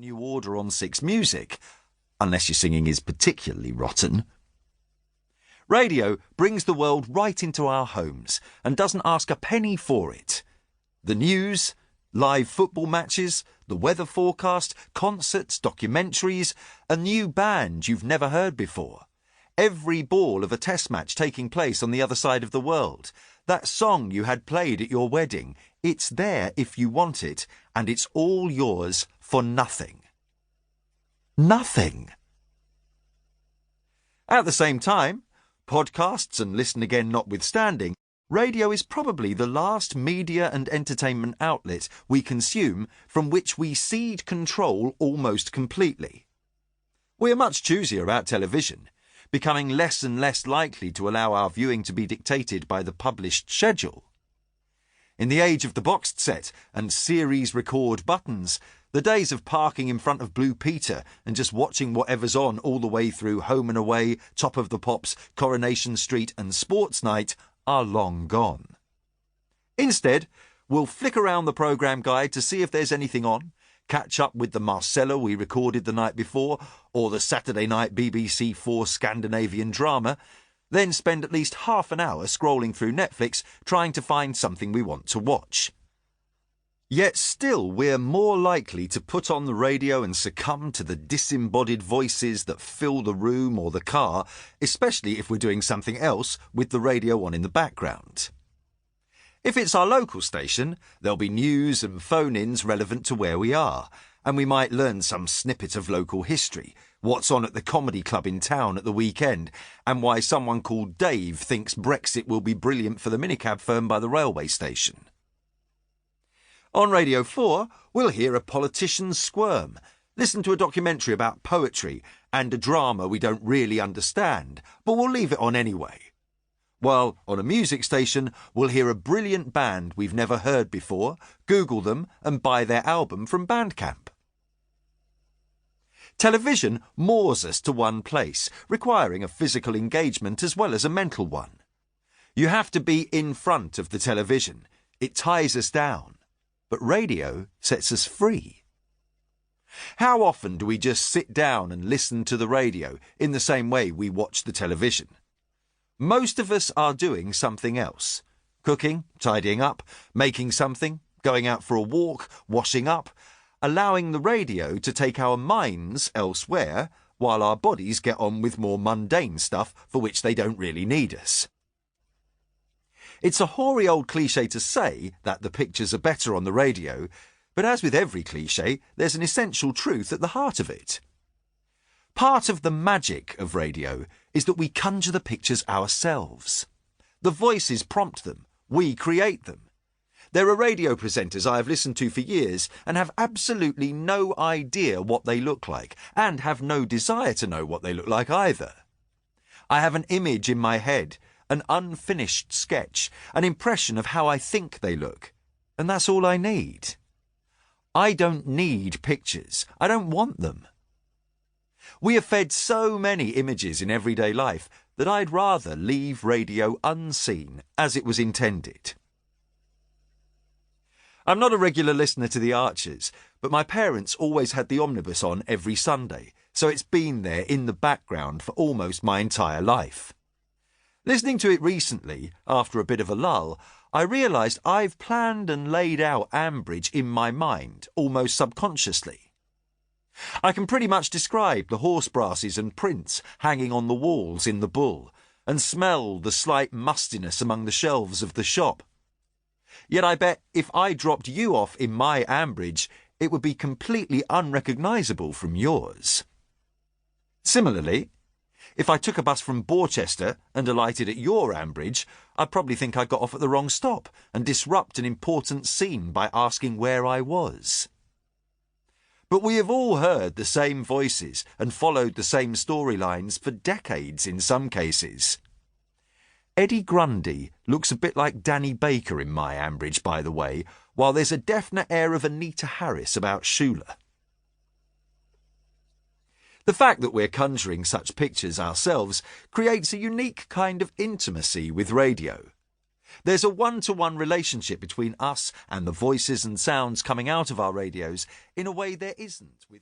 New Order on 6 music, unless your singing is particularly rotten. Radio brings the world right into our homes and doesn't ask a penny for it. The news, live football matches, the weather forecast, concerts, documentaries, a new band you've never heard before. Every ball of a test match taking place on the other side of the world. That song you had played at your wedding. It's there if you want it, and it's all yours for nothing. Nothing. At the same time, podcasts and listen again notwithstanding, radio is probably the last media and entertainment outlet we consume from which we cede control almost completely. We are much choosier about television, becoming less and less likely to allow our viewing to be dictated by the published schedule. In the age of the boxed set and series record buttons, the days of parking in front of Blue Peter and just watching whatever's on all the way through Home and Away, Top of the Pops, Coronation Street and Sports Night are long gone. Instead, we'll flick around the programme guide to see if there's anything on, catch up with the Marcella we recorded the night before, or the Saturday night BBC 4 Scandinavian drama, then spend at least half an hour scrolling through Netflix trying to find something we want to watch. Yet still we're more likely to put on the radio and succumb to the disembodied voices that fill the room or the car, especially if we're doing something else with the radio on in the background. If it's our local station, there'll be news and phone-ins relevant to where we are, and we might learn some snippet of local history, what's on at the comedy club in town at the weekend, and why someone called Dave thinks Brexit will be brilliant for the minicab firm by the railway station. On Radio 4, we'll hear a politician squirm, listen to a documentary about poetry and a drama we don't really understand, but we'll leave it on anyway. While on a music station, we'll hear a brilliant band we've never heard before, Google them and buy their album from Bandcamp. Television moors us to one place, requiring a physical engagement as well as a mental one. You have to be in front of the television. It ties us down. But radio sets us free. How often do we just sit down and listen to the radio in the same way we watch the television? Most of us are doing something else. Cooking, tidying up, making something, going out for a walk, washing up, allowing the radio to take our minds elsewhere while our bodies get on with more mundane stuff for which they don't really need us. It's a hoary old cliché to say that the pictures are better on the radio, but as with every cliché, there's an essential truth at the heart of it. Part of the magic of radio is that we conjure the pictures ourselves. The voices prompt them. We create them. There are radio presenters I have listened to for years and have absolutely no idea what they look like, and have no desire to know what they look like either. I have an image in my head, an unfinished sketch, an impression of how I think they look, and that's all I need. I don't need pictures. I don't want them. We are fed so many images in everyday life that I'd rather leave radio unseen as it was intended. I'm not a regular listener to the Archers, but my parents always had the omnibus on every Sunday, so it's been there in the background for almost my entire life. Listening to it recently, after a bit of a lull, I realised I've planned and laid out Ambridge in my mind, almost subconsciously. I can pretty much describe the horse brasses and prints hanging on the walls in the Bull, and smell the slight mustiness among the shelves of the shop. Yet I bet if I dropped you off in my Ambridge, it would be completely unrecognisable from yours. Similarly, if I took a bus from Borchester and alighted at your Ambridge, I'd probably think I got off at the wrong stop and disrupt an important scene by asking where I was. But we have all heard the same voices and followed the same storylines for decades in some cases. Eddie Grundy looks a bit like Danny Baker in my Ambridge, by the way, while there's a definite air of Anita Harris about Shula. The fact that we're conjuring such pictures ourselves creates a unique kind of intimacy with radio. There's a one-to-one relationship between us and the voices and sounds coming out of our radios in a way there isn't with